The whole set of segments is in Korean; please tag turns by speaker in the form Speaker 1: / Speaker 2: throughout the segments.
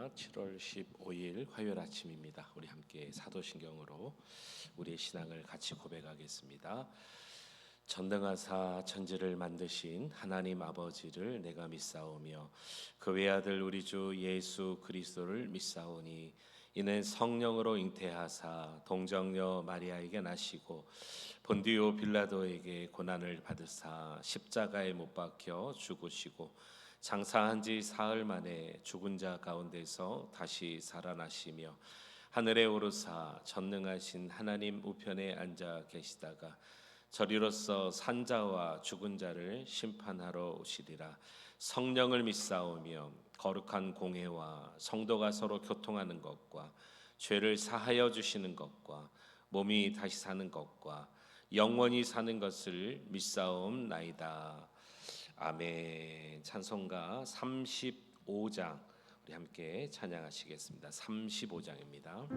Speaker 1: 7월 15일 화요일 아침입니다. 우리 함께 사도신경으로 우리의 신앙을 같이 고백하겠습니다. 전능하사 천지를 만드신 하나님 아버지를 내가 믿사오며 그 외아들 우리 주 예수 그리스도를 믿사오니 이는 성령으로 잉태하사 동정녀 마리아에게 나시고 본디오 빌라도에게 고난을 받으사 십자가에 못 박혀 죽으시고 장사한 지 사흘 만에 죽은 자 가운데서 다시 살아나시며 하늘에 오르사 전능하신 하나님 우편에 앉아 계시다가 저리로서 산자와 죽은 자를 심판하러 오시리라. 성령을 믿사오며 거룩한 공회와 성도가 서로 교통하는 것과 죄를 사하여 주시는 것과 몸이 다시 사는 것과 영원히 사는 것을 믿사옵나이다. 아멘. 찬송가 35장 우리 함께 찬양하시겠습니다. 35장입니다.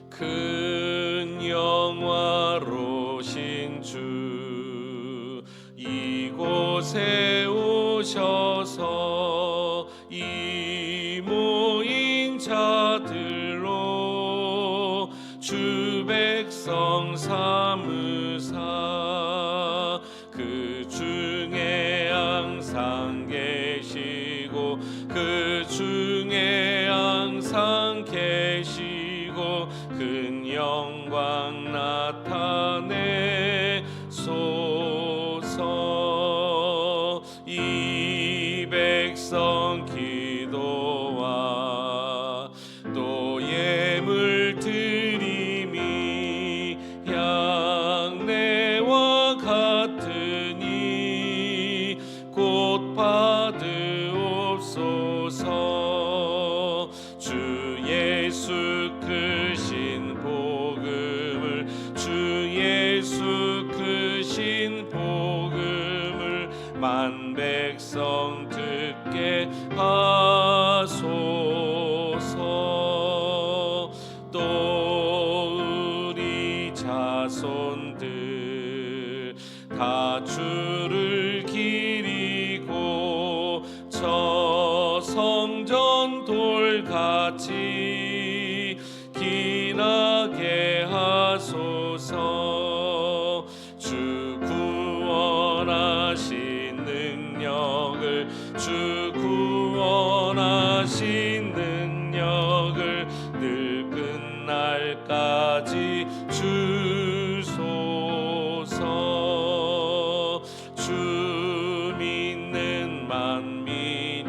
Speaker 1: 큰 영화로신 주 이곳에 오셔서 이 모인 자들로 주 백성 삼으사 그 중에 항상 계시고 그 중에 항상 계시고 큰 영광 나타내소서. 이 백성 기도와 또 예물 드림이 향내와 같으니 곧 받으옵소서. 주 예수 크신 복음을 주 예수 크신 복음을 만 백성 듣게 하소서. 또 우리 자손들 다 주를 기리고 저 성전 돌같이 기나게 하소서. 주 구원하신 능력을 주 구원하신 능력을 늘 끝날까지 주소서. 주 믿는 만민이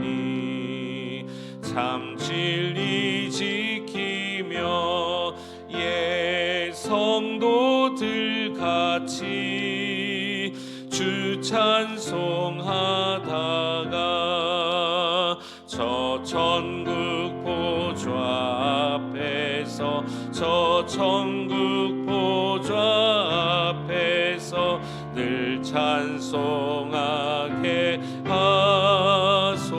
Speaker 1: 참 진리 지키며 예 성도들 같이 주 찬송하다가 저 천국 보좌 앞에서 저 천국 보좌 앞에서 늘 찬송하게 하소서.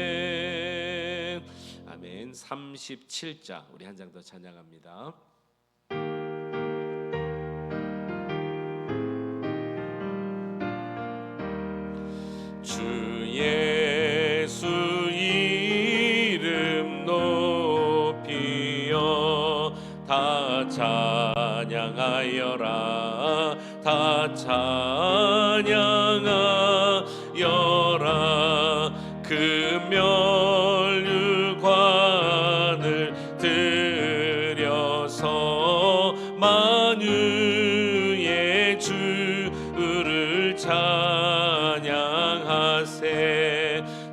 Speaker 1: 아멘. 아멘. 37장 우리 한 장 더 찬양합니다. 주 예수 이름 높이여 다 찬양하여라. 다 찬양하여라. 그 면류관을 들여서 만유의 주를 찬양하세.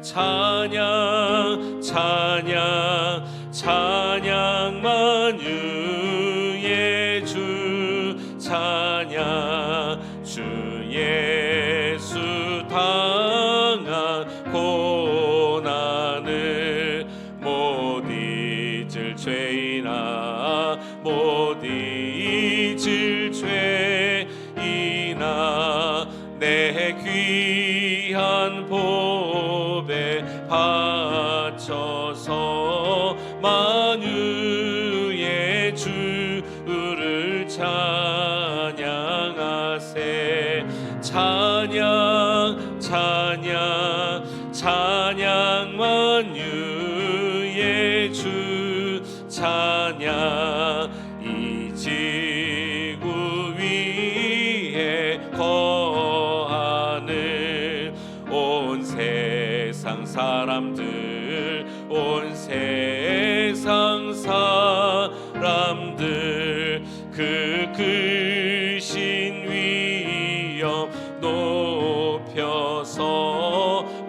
Speaker 1: 찬양 찬양 찬양 만유의 주 찬양. 주 예수 당한 고난을 못 잊을 죄이나 못 잊을 죄이나 내 귀한 보배 바쳐서 만유의 주 찬양하세. 찬양 찬양 찬양 만유의 주 찬양 이 지구 위에 거하는 온 세상 사람들 온 세상 사람들 그 크신 위엄 높여서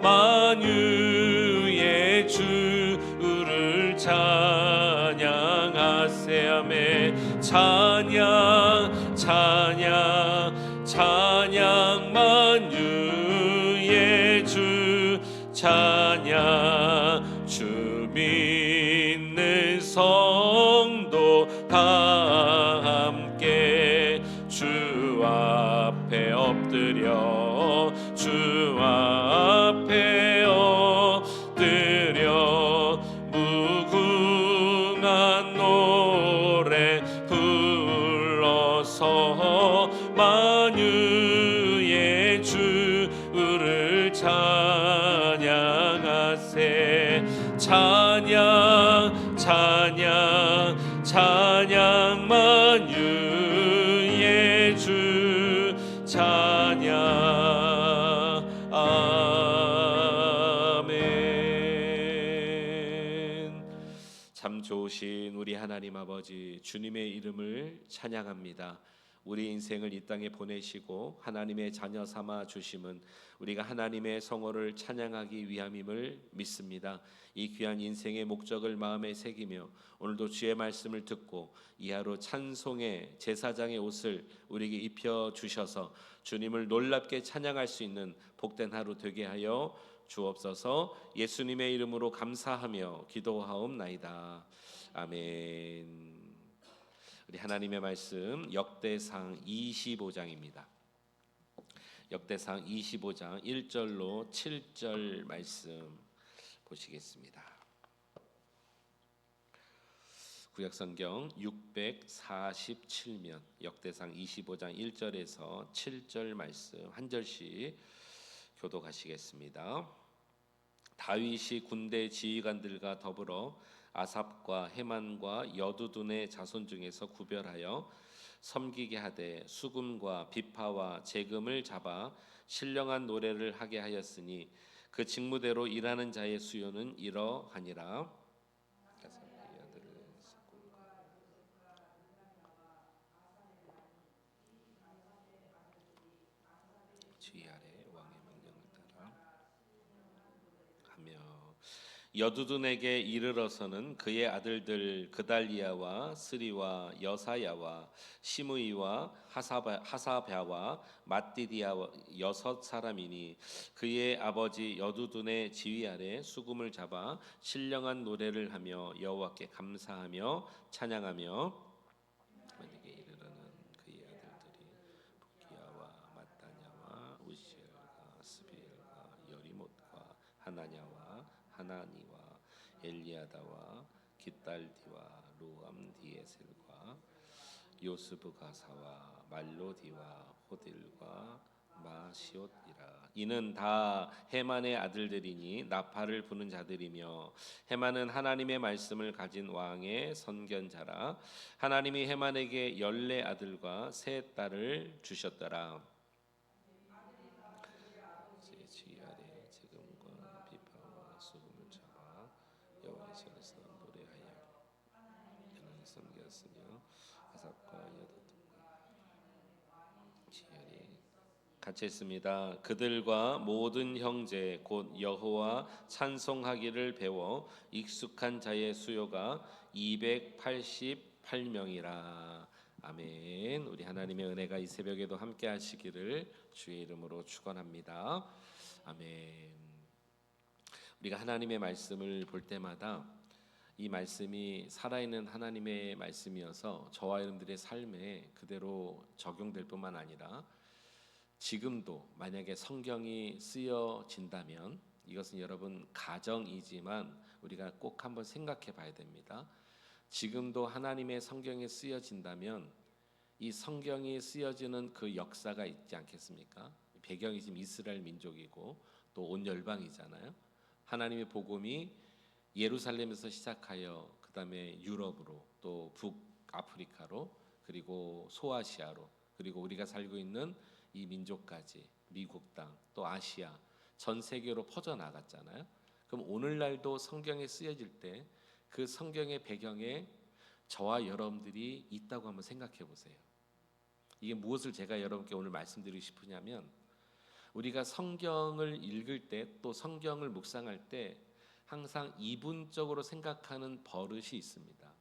Speaker 1: 만유의 주를 찬양하세. 아멘. 찬양 찬양 찬양 만유의 주 찬양 주 믿는 성도 다 함께 주 앞에 엎드려 주 앞에 엎드려 무궁한 노래 불러서 만유의 주를 찬양하세. 찬양 찬양 찬양 만유의 주 찬양. 아멘. 참 좋으신 우리 하나님 아버지, 주님의 이름을 찬양합니다. 우리 인생을 이 땅에 보내시고 하나님의 자녀 삼아 주심은 우리가 하나님의 성호를 찬양하기 위함임을 믿습니다. 이 귀한 인생의 목적을 마음에 새기며 오늘도 주의 말씀을 듣고 이하로 찬송의 제사장의 옷을 우리에게 입혀 주셔서 주님을 놀랍게 찬양할 수 있는 복된 하루 되게 하여 주옵소서. 예수님의 이름으로 감사하며 기도하옵나이다. 아멘. 우리 하나님의 말씀 역대상 25장입니다. 역대상 25장 1절로 7절 말씀 보시겠습니다. 구약성경 647면 역대상 25장 1절에서 7절 말씀 한 절씩 교독하시겠습니다. 다윗이 군대 지휘관들과 더불어 아삽과 헤만과 여두둔의 자손 중에서 구별하여 섬기게 하되 수금과 비파와 재금을 잡아 신령한 노래를 하게 하였으니 그 직무대로 일하는 자의 수요는 이러하니라. 주의 아래 왕의 명령을 따라 하며 여두둔에게 이르러서는 그의 아들들 그달리아와 스리와 여사야와 시므이와 하사랴와 맏디디아 6사람이니 그의 아버지 여두둔의 지휘 아래 수금을 잡아 신령한 노래를 하며 여호와께 감사하며 찬양하며 만약에 이르러는 그의 아들들이 부기야와 마따냐와 우시엘과 스비엘과 여리못과 하나냐와 하나니와 엘리아다와 깃달디와 로암디에셀과 요스브가사와 말로디와 호딜과 마시옷이라. 이는 다 헤만의 아들들이니 나팔을 부는 자들이며 헤만은 하나님의 말씀을 가진 왕의 선견자라. 하나님이 헤만에게 14아들과 3딸을 주셨더라. 같이 했습니다. 그들과 모든 형제 곧 여호와 찬송하기를 배워 익숙한 자의 수요가 288명이라. 아멘. 우리 하나님의 은혜가 이 새벽에도 함께 하시기를 주의 이름으로 축원합니다. 아멘. 우리가 하나님의 말씀을 볼 때마다 이 말씀이 살아있는 하나님의 말씀이어서 저와 여러분들의 삶에 그대로 적용될 뿐만 아니라 지금도 만약에 성경이 쓰여진다면 이것은 여러분 가정이지만 우리가 꼭 한번 생각해 봐야 됩니다. 지금도 하나님의 성경이 쓰여진다면 이 성경이 쓰여지는 그 역사가 있지 않겠습니까? 배경이 지금 이스라엘 민족이고 또 온 열방이잖아요. 하나님의 복음이 예루살렘에서 시작하여 그다음에 유럽으로 또 북아프리카로 그리고 소아시아로 그리고 우리가 살고 있는 이 민족까지 미국 땅 또 아시아 전 세계로 퍼져 나갔잖아요. 그럼 오늘날도 성경에 쓰여질 때 그 성경의 배경에 저와 여러분들이 있다고 한번 생각해 보세요. 이게 무엇을 제가 여러분께 오늘 말씀드리고 싶으냐면 우리가 성경을 읽을 때 또 성경을 묵상할 때 항상 이분적으로 생각하는 버릇이 있습니다.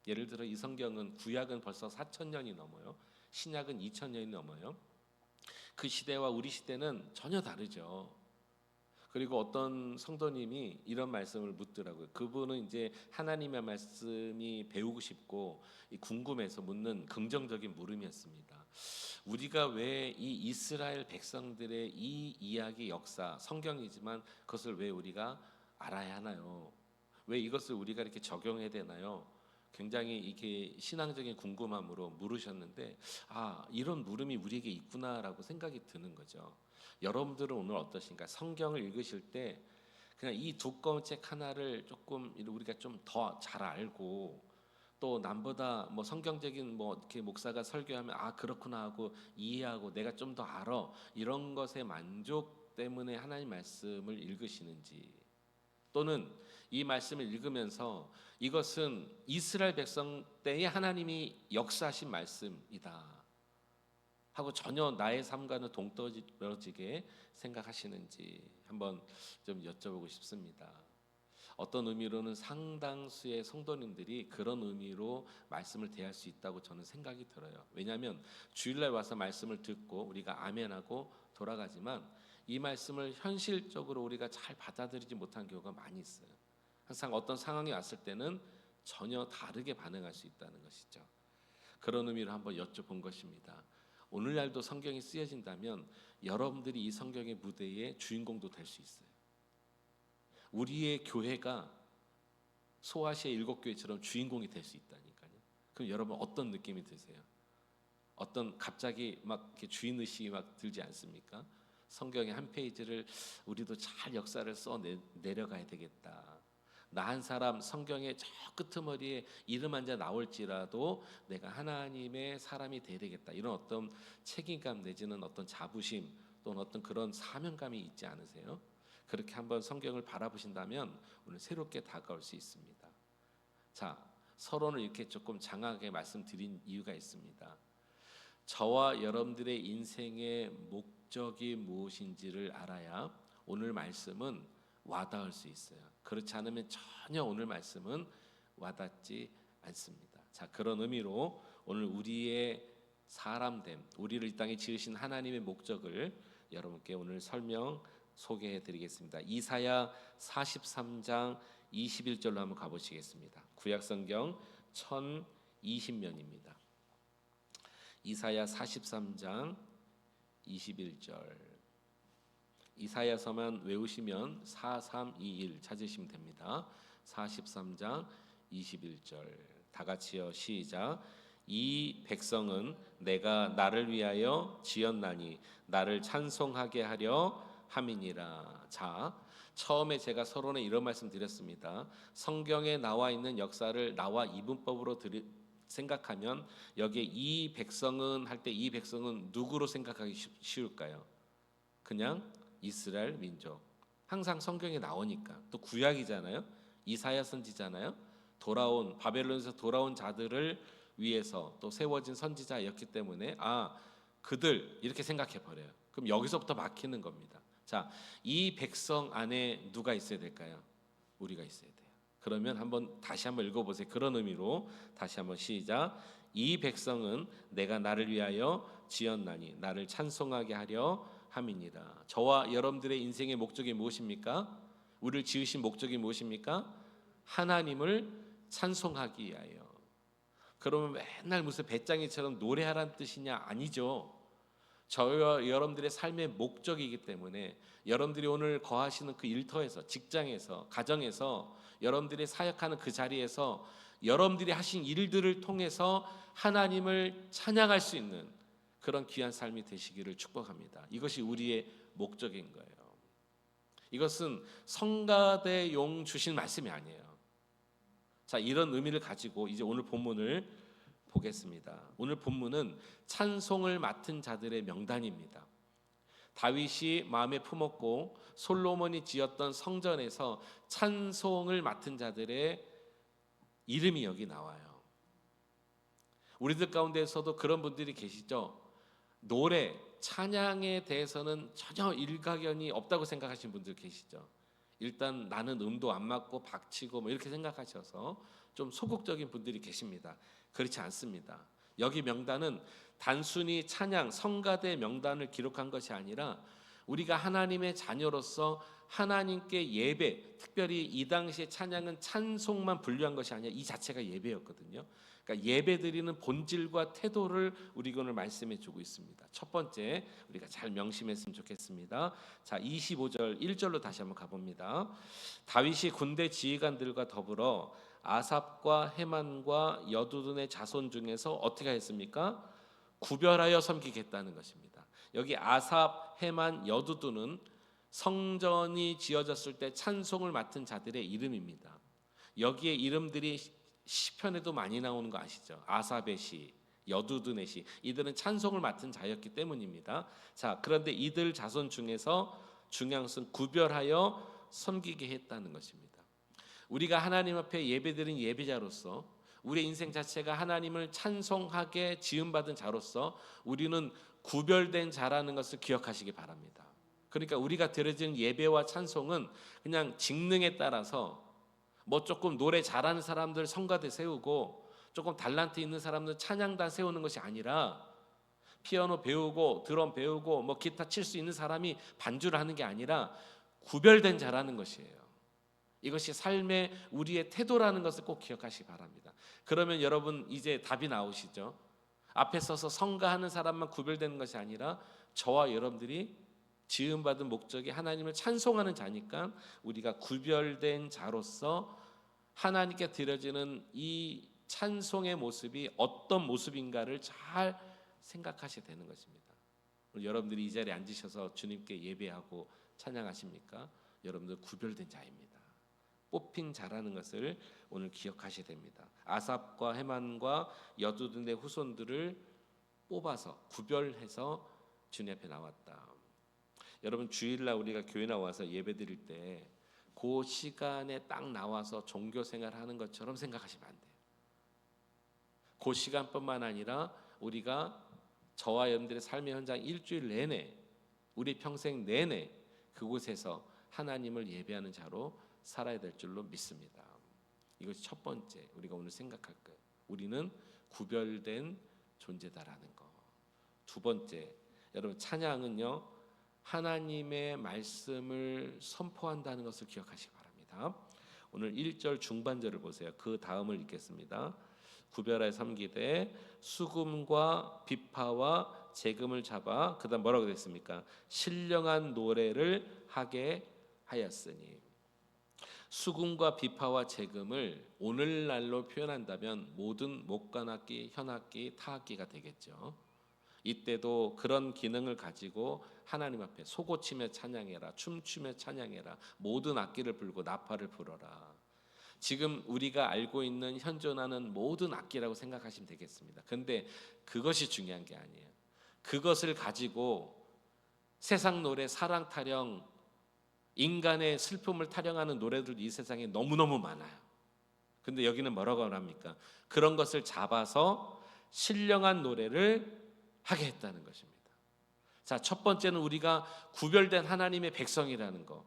Speaker 1: 예를 들어 이 성경은 구약은 벌써 4,000년이 넘어요. 신약은 2,000년이 넘어요. 그 시대와 우리 시대는 전혀 다르죠. 그리고 어떤 성도님이 이런 말씀을 묻더라고요. 그분은 이제 하나님의 말씀이 배우고 싶고 궁금해서 묻는 긍정적인 물음이었습니다. 우리가 왜 이 이스라엘 백성들의 이 이야기 역사 성경이지만 그것을 왜 우리가 알아야 하나요? 왜 이것을 우리가 이렇게 적용해야 되나요? 굉장히 이게 신앙적인 궁금함으로 물으셨는데 이런 물음이 우리에게 있구나라고 생각이 드는 거죠. 여러분들은 오늘 어떠신가? 성경을 읽으실 때 그냥 이 두꺼운 책 하나를 조금 우리가 좀 더 잘 알고 또 남보다 뭐 성경적인 뭐 이렇게 목사가 설교하면 그렇구나 하고 이해하고 내가 좀 더 알아 이런 것에 만족 때문에 하나님 말씀을 읽으시는지 또는 이 말씀을 읽으면서 이것은 이스라엘 백성 때에 하나님이 역사하신 말씀이다 하고 전혀 나의 삶과는 동떨어지게 생각하시는지 한번 좀 여쭤보고 싶습니다. 어떤 의미로는 상당수의 성도님들이 그런 의미로 말씀을 대할 수 있다고 저는 생각이 들어요. 왜냐하면 주일날 와서 말씀을 듣고 우리가 아멘하고 돌아가지만 이 말씀을 현실적으로 우리가 잘 받아들이지 못한 경우가 많이 있어요. 항상 어떤 상황이 왔을 때는 전혀 다르게 반응할 수 있다는 것이죠. 그런 의미로 한번 여쭤본 것입니다. 오늘날도 성경이 쓰여진다면 여러분들이 이 성경의 무대의 주인공도 될 수 있어요. 우리의 교회가 소아시아 7교회처럼 주인공이 될 수 있다니까요. 그럼 여러분 어떤 느낌이 드세요? 어떤 갑자기 막 이렇게 주인 의식이 막 들지 않습니까? 성경의 한 페이지를 우리도 잘 역사를 써 내려가야 되겠다. 나 한 사람 성경의 저 끄트머리에 이름 한 자 나올지라도 내가 하나님의 사람이 돼야 되겠다. 이런 어떤 책임감 내지는 어떤 자부심 또는 어떤 그런 사명감이 있지 않으세요? 그렇게 한번 성경을 바라보신다면 오늘 새롭게 다가올 수 있습니다. 자, 서론을 이렇게 조금 장하게 말씀드린 이유가 있습니다. 저와 여러분들의 인생의 목적이 무엇인지를 알아야 오늘 말씀은 와닿을 수 있어요. 그렇지 않으면 전혀 오늘 말씀은 와닿지 않습니다. 자, 그런 의미로 오늘 우리의 사람됨, 우리를 이 땅에 지으신 하나님의 목적을 여러분께 오늘 소개해 드리겠습니다. 이사야 43장 21절로 한번 가보시겠습니다. 구약성경 1020면입니다. 이사야 43장 21절. 이사야서만 외우시면 4321 찾으시면 됩니다. 43장 21절. 다 같이요. 시작. 이 백성은 내가 나를 위하여 지었나니 나를 찬송하게 하려 함이니라. 자, 처음에 제가 서론에 이런 말씀 드렸습니다. 성경에 나와 있는 역사를 나와 이분법으로 생각하면 여기에 이 백성은 할 때 이 백성은 누구로 생각하기 쉬울까요? 그냥 이스라엘 민족. 항상 성경에 나오니까. 또 구약이잖아요. 이사야 선지잖아요. 바벨론에서 돌아온 자들을 위해서 또 세워진 선지자였기 때문에 그들 이렇게 생각해 버려요. 그럼 여기서부터 막히는 겁니다. 자, 이 백성 안에 누가 있어야 될까요? 우리가 있어야 돼요. 그러면 다시 한번 읽어보세요. 그런 의미로 다시 한번 시작. 이 백성은 내가 나를 위하여 지었나니 나를 찬송하게 하려 함이니라. 저와 여러분들의 인생의 목적이 무엇입니까? 우리를 지으신 목적이 무엇입니까? 하나님을 찬송하기 위하여. 그러면 맨날 무슨 배짱이처럼 노래하라는 뜻이냐? 아니죠. 저와 여러분들의 삶의 목적이기 때문에 여러분들이 오늘 거하시는 그 일터에서, 직장에서, 가정에서, 여러분들이 사역하는 그 자리에서 여러분들이 하신 일들을 통해서 하나님을 찬양할 수 있는 그런 귀한 삶이 되시기를 축복합니다. 이것이 우리의 목적인 거예요. 이것은 성가대용 주신 말씀이 아니에요. 자, 이런 의미를 가지고 이제 오늘 본문을 보겠습니다. 오늘 본문은 찬송을 맡은 자들의 명단입니다. 다윗이 마음에 품었고 솔로몬이 지었던 성전에서 찬송을 맡은 자들의 이름이 여기 나와요. 우리들 가운데서도 그런 분들이 계시죠. 노래, 찬양에 대해서는 전혀 일가견이 없다고 생각하시는 분들 계시죠. 일단 나는 음도 안 맞고 박치고 뭐 이렇게 생각하셔서 좀 소극적인 분들이 계십니다. 그렇지 않습니다. 여기 명단은 단순히 찬양, 성가대 명단을 기록한 것이 아니라 우리가 하나님의 자녀로서 하나님께 예배, 특별히 이 당시에 찬양은 찬송만 분류한 것이 아니라 이 자체가 예배였거든요. 그러니까 예배드리는 본질과 태도를 우리가 오늘 말씀해 주고 있습니다. 첫 번째 우리가 잘 명심했으면 좋겠습니다. 자, 25절 1절로 다시 한번 가봅니다. 다윗이 군대 지휘관들과 더불어 아삽과 헤만과 여두둔의 자손 중에서 어떻게 했습니까? 구별하여 섬기겠다는 것입니다. 여기 아삽, 헤만, 여두둔은 성전이 지어졌을 때 찬송을 맡은 자들의 이름입니다. 여기에 이름들이 시편에도 많이 나오는 거 아시죠? 아삽의 시, 여두둔의 시, 이들은 찬송을 맡은 자였기 때문입니다. 자, 그런데 이들 자손 중에서 중요한 것은 구별하여 섬기게 했다는 것입니다. 우리가 하나님 앞에 예배드린 예배자로서 우리의 인생 자체가 하나님을 찬송하게 지음받은 자로서 우리는 구별된 자라는 것을 기억하시기 바랍니다. 그러니까 우리가 드려지는 예배와 찬송은 그냥 직능에 따라서 뭐 조금 노래 잘하는 사람들 성가대 세우고 조금 달란트 있는 사람들 찬양단 세우는 것이 아니라 피아노 배우고 드럼 배우고 뭐 기타 칠 수 있는 사람이 반주를 하는 게 아니라 구별된 자라는 것이에요. 이것이 삶의 우리의 태도라는 것을 꼭 기억하시기 바랍니다. 그러면 여러분 이제 답이 나오시죠? 앞에 서서 성가하는 사람만 구별되는 것이 아니라 저와 여러분들이 지음받은 목적이 하나님을 찬송하는 자니까 우리가 구별된 자로서 하나님께 드려지는 이 찬송의 모습이 어떤 모습인가를 잘 생각하셔야 되는 것입니다. 여러분들이 이 자리에 앉으셔서 주님께 예배하고 찬양하십니까? 여러분들 구별된 자입니다. 뽑힌 자라는 것을 오늘 기억하셔야 됩니다. 아삽과 헤만과 여두둔의 후손들을 뽑아서 구별해서 주님 앞에 나왔다. 여러분 주일날 우리가 교회 나와서 예배드릴 때 그 시간에 딱 나와서 종교 생활하는 것처럼 생각하시면 안 돼요. 그 시간뿐만 아니라 우리가 저와 여러분들의 삶의 현장 일주일 내내 우리 평생 내내 그곳에서 하나님을 예배하는 자로 살아야 될 줄로 믿습니다. 이것이 첫 번째 우리가 오늘 생각할 것. 우리는 구별된 존재다라는 거. 두 번째, 여러분 찬양은요 하나님의 말씀을 선포한다는 것을 기억하시기 바랍니다. 오늘 1절 중반절을 보세요. 그 다음을 읽겠습니다. 구별하여 섬기되 수금과 비파와 재금을 잡아 그다음 뭐라고 됐습니까? 신령한 노래를 하게 하였으니. 수금과 비파와 재금을 오늘날로 표현한다면 모든 목관악기, 현악기, 타악기가 되겠죠. 이때도 그런 기능을 가지고 하나님 앞에 소고치며 찬양해라, 춤추며 찬양해라, 모든 악기를 불고 나팔을 불어라. 지금 우리가 알고 있는 현존하는 모든 악기라고 생각하시면 되겠습니다. 그런데 그것이 중요한 게 아니에요. 그것을 가지고 세상 노래, 사랑 타령, 인간의 슬픔을 타령하는 노래들도 이 세상에 너무너무 많아요. 근데 여기는 뭐라고 합니까? 그런 것을 잡아서 신령한 노래를 하게 했다는 것입니다. 자, 첫 번째는 우리가 구별된 하나님의 백성이라는 거.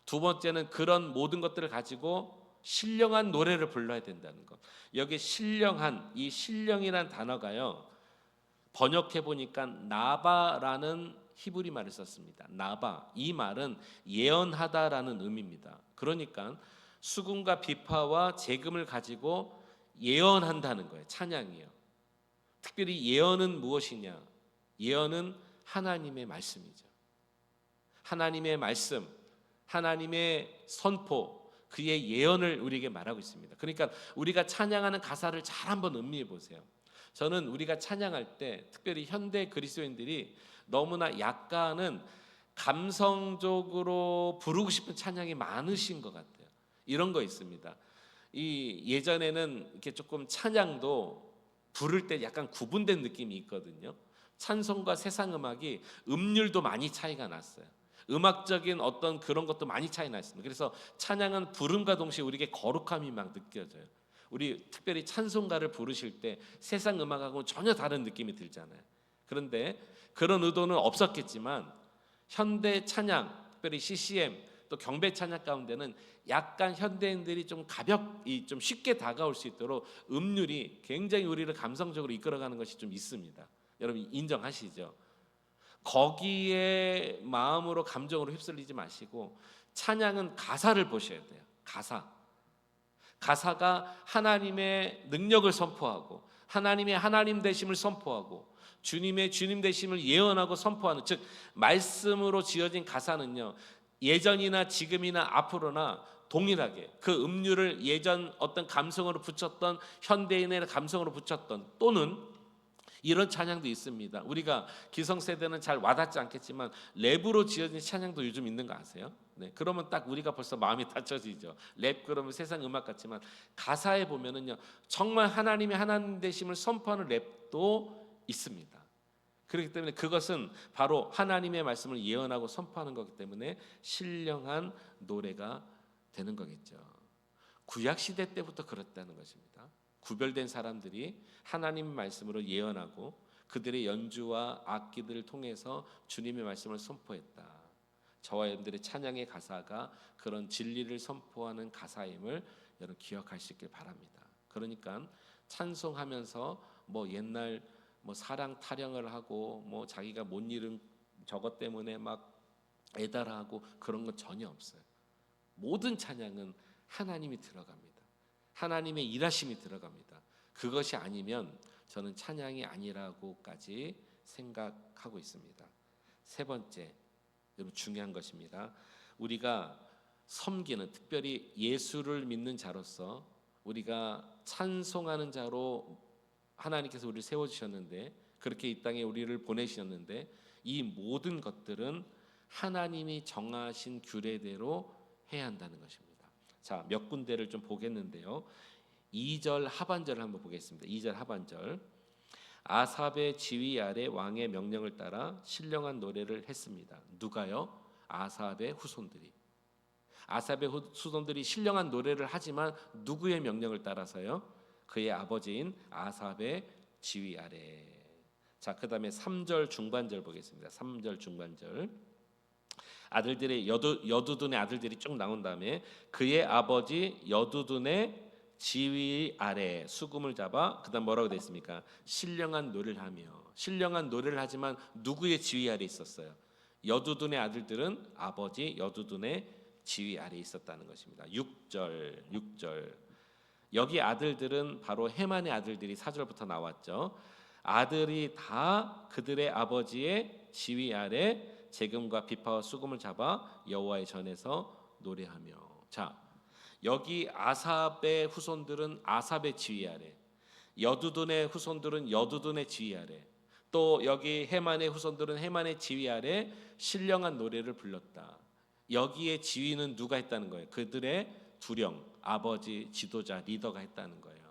Speaker 1: 두 번째는 그런 모든 것들을 가지고 신령한 노래를 불러야 된다는 것. 여기 신령한, 이 신령이라는 단어가요 번역해 보니까 나바라는 히브리 말을 썼습니다. 나바, 이 말은 예언하다라는 의미입니다. 그러니까 수금과 비파와 재금을 가지고 예언한다는 거예요. 찬양이요. 특별히 예언은 무엇이냐? 예언은 하나님의 말씀이죠. 하나님의 말씀, 하나님의 선포, 그의 예언을 우리에게 말하고 있습니다. 그러니까 우리가 찬양하는 가사를 잘 한번 음미해 보세요. 저는 우리가 찬양할 때 특별히 현대 그리스도인들이 너무나 약간은 감성적으로 부르고 싶은 찬양이 많으신 것 같아요. 이런 거 있습니다. 이 예전에는 이렇게 조금 찬양도 부를 때 약간 구분된 느낌이 있거든요. 찬송과 세상 음악이 음률도 많이 차이가 났어요. 음악적인 어떤 그런 것도 많이 차이 났습니다. 그래서 찬양은 부름과 동시에 우리에게 거룩함이 막 느껴져요. 우리 특별히 찬송가를 부르실 때 세상 음악하고 전혀 다른 느낌이 들잖아요. 그런데 그런 의도는 없었겠지만 현대 찬양, 특별히 CCM 또 경배 찬양 가운데는 약간 현대인들이 좀 좀 쉽게 다가올 수 있도록 음률이 굉장히 우리를 감성적으로 이끌어가는 것이 좀 있습니다. 여러분 인정하시죠? 거기에 마음으로 감정으로 휩쓸리지 마시고 찬양은 가사를 보셔야 돼요. 가사가 하나님의 능력을 선포하고 하나님의 하나님 되심을 선포하고 주님의 주님 되심을 예언하고 선포하는, 즉 말씀으로 지어진 가사는요, 예전이나 지금이나 앞으로나 동일하게 그 음률을 예전 어떤 감성으로 붙였던 현대인의 감성으로 붙였던, 또는 이런 찬양도 있습니다. 우리가 기성세대는 잘 와닿지 않겠지만 랩으로 지어진 찬양도 요즘 있는 거 아세요? 네, 그러면 딱 우리가 벌써 마음이 다쳐지죠. 랩 그러면 세상 음악 같지만 가사에 보면은요, 정말 하나님의 하나님 되심을 선포하는 랩도 있습니다. 그렇기 때문에 그것은 바로 하나님의 말씀을 예언하고 선포하는 거기 때문에 신령한 노래가 되는 거겠죠. 구약 시대 때부터 그랬다는 것입니다. 구별된 사람들이 하나님의 말씀으로 예언하고 그들의 연주와 악기들을 통해서 주님의 말씀을 선포했다. 저와 여러분들의 찬양의 가사가 그런 진리를 선포하는 가사임을 여러분 기억할 수 있길 바랍니다. 그러니까 찬송하면서 뭐 옛날 뭐 사랑 타령을 하고 뭐 자기가 못 이룬 저것 때문에 막 애달하고 그런 건 전혀 없어요. 모든 찬양은 하나님이 들어갑니다. 하나님의 일하심이 들어갑니다. 그것이 아니면 저는 찬양이 아니라고까지 생각하고 있습니다. 세 번째, 여러분 중요한 것입니다. 우리가 섬기는, 특별히 예수를 믿는 자로서 우리가 찬송하는 자로 하나님께서 우리를 세워주셨는데, 그렇게 이 땅에 우리를 보내셨는데, 이 모든 것들은 하나님이 정하신 규례대로 해야 한다는 것입니다. 자, 몇 군데를 좀 보겠는데요. 2절 하반절을 한번 보겠습니다. 2절 하반절. 아삽의 지휘 아래 왕의 명령을 따라 신령한 노래를 했습니다. 누가요? 아삽의 후손들이. 아삽의 후손들이 신령한 노래를 하지만 누구의 명령을 따라서요? 그의 아버지인 아삽의 지휘 아래. 자, 그다음에 3절 중반절 보겠습니다. 3절 중반절. 아들들의 여두둔의 아들들이 쭉 나온 다음에 그의 아버지 여두둔의 지휘 아래 수금을 잡아, 그다음 뭐라고 되어 있습니까? 신령한 노래를 하며. 신령한 노래를 하지만 누구의 지휘 아래 있었어요? 여두둔의 아들들은 아버지 여두둔의 지휘 아래 있었다는 것입니다. 6절. 여기 아들들은 바로 해만의 아들들이 4절부터 나왔죠. 아들이 다 그들의 아버지의 지휘 아래 재금과 비파와 수금을 잡아 여호와의 전에서 노래하며. 자, 여기 아삽의 후손들은 아삽의 지휘 아래, 여두둔의 후손들은 여두둔의 지휘 아래, 또 여기 해만의 후손들은 해만의 지휘 아래 신령한 노래를 불렀다. 여기에 지휘는 누가 했다는 거예요? 그들의 두령, 아버지, 지도자, 리더가 했다는 거예요.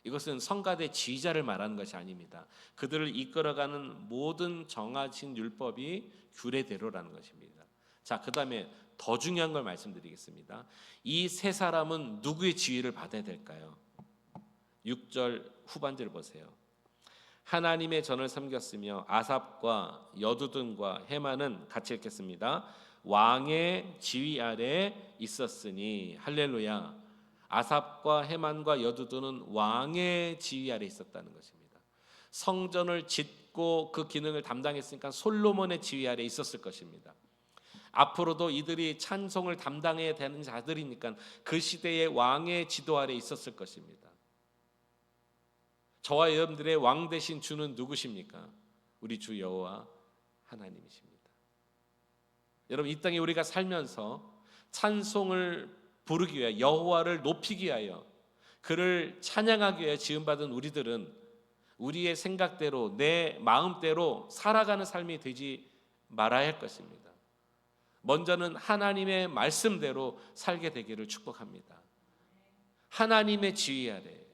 Speaker 1: 이것은 성가대 지휘자를 말하는 것이 아닙니다. 그들을 이끌어가는 모든 정하신 율법이 규례대로라는 것입니다. 자, 그 다음에 더 중요한 걸 말씀드리겠습니다. 이 세 사람은 누구의 지휘를 받아야 될까요? 6절 후반절 보세요. 하나님의 전을 섬겼으며 아삽과 여두둔과 해만은, 같이 읽겠습니다. 왕의 지휘 아래 있었으니. 할렐루야. 아삽과 해만과 여두둔은 왕의 지휘 아래 있었다는 것입니다. 성전을 짓고 그 기능을 담당했으니까 솔로몬의 지휘 아래 있었을 것입니다. 앞으로도 이들이 찬송을 담당해야 되는 자들이니까 그 시대의 왕의 지도 아래 있었을 것입니다. 저와 여러분들의 왕 되신 주는 누구십니까? 우리 주 여호와 하나님이십니다. 여러분, 이 땅에 우리가 살면서 찬송을 부르기 위하여, 여호와를 높이기 위하여, 그를 찬양하기 위해 지음받은 우리들은 우리의 생각대로 내 마음대로 살아가는 삶이 되지 말아야 할 것입니다. 먼저는 하나님의 말씀대로 살게 되기를 축복합니다. 하나님의 지휘 아래.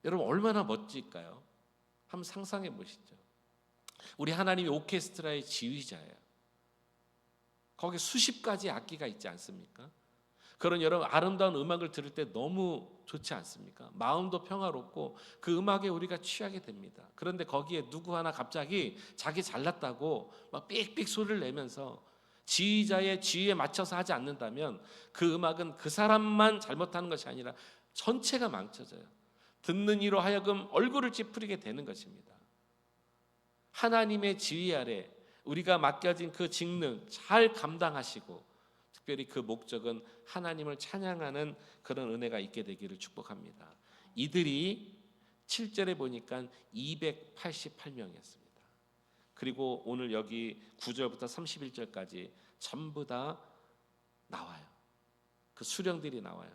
Speaker 1: 여러분 얼마나 멋질까요? 한번 상상해 보시죠. 우리 하나님이 오케스트라의 지휘자예요. 거기 수십 가지 악기가 있지 않습니까? 그런 여러분 아름다운 음악을 들을 때 너무 좋지 않습니까? 마음도 평화롭고 그 음악에 우리가 취하게 됩니다. 그런데 거기에 누구 하나 갑자기 자기 잘났다고 막 삑삑 소리를 내면서 지휘자의 지휘에 맞춰서 하지 않는다면 그 음악은 그 사람만 잘못하는 것이 아니라 전체가 망쳐져요. 듣는 이로 하여금 얼굴을 찌푸리게 되는 것입니다. 하나님의 지휘 아래 우리가 맡겨진 그 직능 잘 감당하시고, 특별히 그 목적은 하나님을 찬양하는 그런 은혜가 있게 되기를 축복합니다. 이들이 7절에 보니까 288명이었습니다. 그리고 오늘 여기 9절부터 31절까지 전부 다 나와요. 그 수령들이 나와요.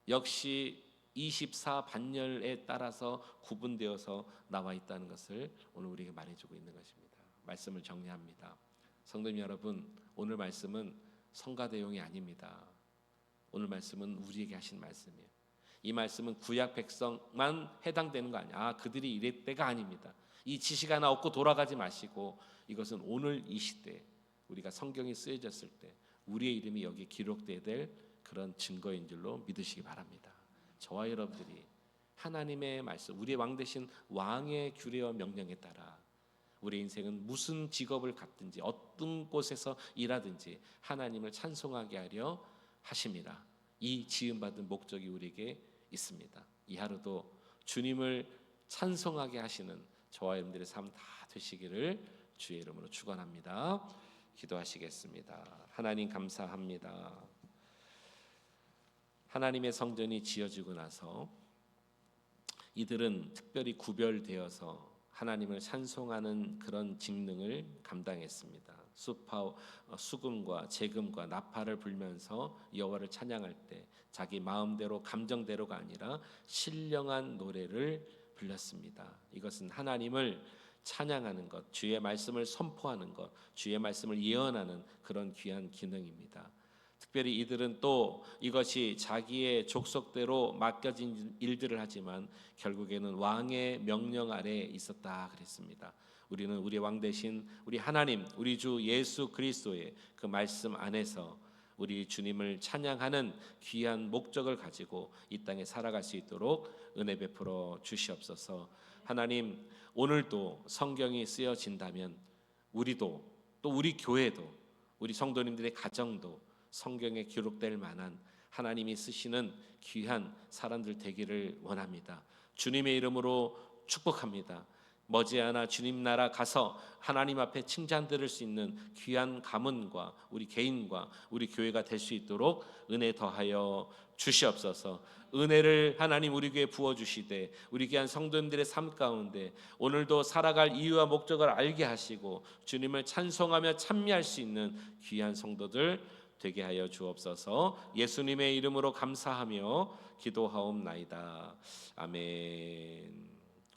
Speaker 1: 역시 24반열에 따라서 구분되어서 나와 있다는 것을 오늘 우리에게 말해주고 있는 것입니다. 말씀을 정리합니다. 성도님 여러분, 오늘 말씀은 성가대용이 아닙니다. 오늘 말씀은 우리에게 하신 말씀이에요. 이 말씀은 구약 백성만 해당되는 거 아니야. 그들이 이럴 때가 아닙니다. 이 지식 하나 얻고 돌아가지 마시고, 이것은 오늘 이 시대 우리가 성경이 쓰여졌을 때 우리의 이름이 여기 기록되어야 될 그런 증거인 줄로 믿으시기 바랍니다. 저와 여러분들이 하나님의 말씀, 우리의 왕 되신 왕의 규례와 명령에 따라 우리 인생은 무슨 직업을 갖든지 어떤 곳에서 일하든지 하나님을 찬송하게 하려 하심이라. 이 지음받은 목적이 우리에게 있습니다. 이 하루도 주님을 찬송하게 하시는 저와 여러분들의 삶 다 되시기를 주의 이름으로 축원합니다. 기도하시겠습니다. 하나님 감사합니다. 하나님의 성전이 지어지고 나서 이들은 특별히 구별되어서 하나님을 찬송하는 그런 직능을 감당했습니다. 수금과 재금과 나팔을 불면서 여호와를 찬양할 때 자기 마음대로 감정대로가 아니라 신령한 노래를 불렀습니다. 이것은 하나님을 찬양하는 것, 주의 말씀을 선포하는 것, 주의 말씀을 예언하는 그런 귀한 기능입니다. 특별히 이들은 또 이것이 자기의 족속대로 맡겨진 일들을 하지만 결국에는 왕의 명령 아래에 있었다 그랬습니다. 우리는 우리 왕 대신 우리 하나님, 우리 주 예수 그리스도의 그 말씀 안에서 우리 주님을 찬양하는 귀한 목적을 가지고 이 땅에 살아갈 수 있도록 은혜 베풀어 주시옵소서. 하나님, 오늘도 성경이 쓰여진다면 우리도, 또 우리 교회도, 우리 성도님들의 가정도 성경에 기록될 만한 하나님이 쓰시는 귀한 사람들 되기를 원합니다. 주님의 이름으로 축복합니다. 머지않아 주님 나라 가서 하나님 앞에 칭찬 들을 수 있는 귀한 가문과 우리 개인과 우리 교회가 될 수 있도록 은혜 더하여 주시옵소서. 은혜를 하나님 우리 교회에 부어주시되 우리 귀한 성도님들의 삶 가운데 오늘도 살아갈 이유와 목적을 알게 하시고 주님을 찬송하며 찬미할 수 있는 귀한 성도들 되게 하여 주옵소서. 예수님의 이름으로 감사하며 기도하옵나이다. 아멘.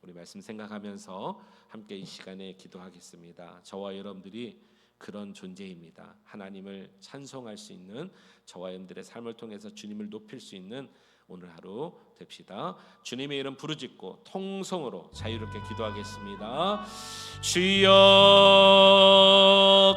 Speaker 1: 우리 말씀 생각하면서 함께 이 시간에 기도하겠습니다. 저와 여러분들이 그런 존재입니다. 하나님을 찬송할 수 있는, 저와 여러분들의 삶을 통해서 주님을 높일 수 있는 오늘 하루 됩시다. 주님의 이름 부르짖고 통성으로 자유롭게 기도하겠습니다. 주여,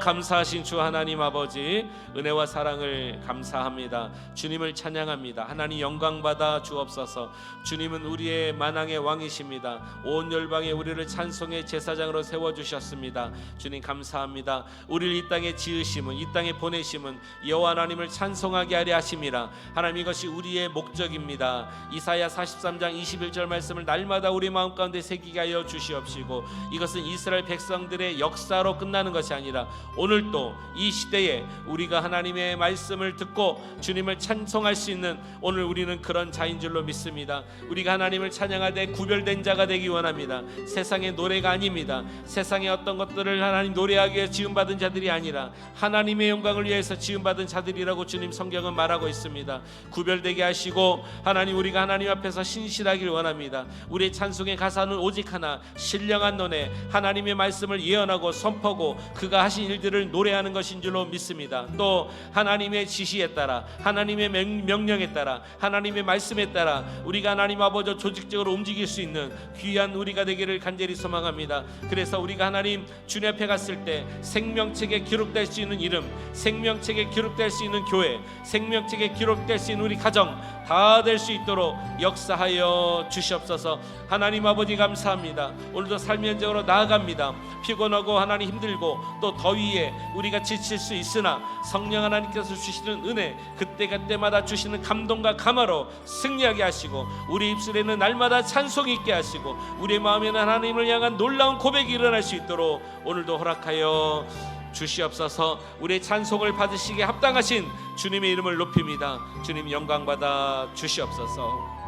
Speaker 1: 감사하신 주 하나님 아버지, 은혜와 사랑을 감사합니다. 주님을 찬양합니다. 하나님 영광 받아 주옵소서. 주님은 우리의 만왕의 왕이십니다. 온 열방에 우리를 찬송의 제사장으로 세워주셨습니다. 주님 감사합니다. 우리를 이 땅에 지으심은, 이 땅에 보내심은 여호와 하나님을 찬송하게 하려 하심이라. 하나님, 이것이 우리의 목적입니다. 드립니다. 이사야 43장 21절 말씀을 날마다 우리 마음 가운데 새기게 하여 주시옵시고, 이것은 이스라엘 백성들의 역사로 끝나는 것이 아니라 오늘도 이 시대에 우리가 하나님의 말씀을 듣고 주님을 찬송할 수 있는, 오늘 우리는 그런 자인 줄로 믿습니다. 우리가 하나님을 찬양하되 구별된 자가 되기 원합니다. 세상의 노래가 아닙니다. 세상의 어떤 것들을 하나님 노래하기 위해 지음받은 자들이 아니라 하나님의 영광을 위해서 지음받은 자들이라고 주님 성경은 말하고 있습니다. 구별되게 하시고 하나님, 우리가 하나님 앞에서 신실하길 원합니다. 우리의 찬송의 가사는 오직 하나, 신령한 너네, 하나님의 말씀을 예언하고 선포하고 그가 하신 일들을 노래하는 것인 줄로 믿습니다. 또 하나님의 지시에 따라, 하나님의 명령에 따라, 하나님의 말씀에 따라 우리가 하나님 아버지 조직적으로 움직일 수 있는 귀한 우리가 되기를 간절히 소망합니다. 그래서 우리가 하나님 주님 앞에 갔을 때 생명책에 기록될 수 있는 이름, 생명책에 기록될 수 있는 교회, 생명책에 기록될 수 있는 우리 가정 다 될 수 있도록 역사하여 주시옵소서. 하나님 아버지 감사합니다. 오늘도 삶의 현장으로 나아갑니다. 피곤하고 하나님 힘들고 또 더위에 우리가 지칠 수 있으나 성령 하나님께서 주시는 은혜, 그때마다 주시는 감동과 감화로 승리하게 하시고, 우리 입술에는 날마다 찬송이 있게 하시고, 우리의 마음에는 하나님을 향한 놀라운 고백이 일어날 수 있도록 오늘도 허락하여 주시옵소서. 우리의 찬송을 받으시기에 합당하신 주님의 이름을 높입니다. 주님 영광 받아 주시옵소서.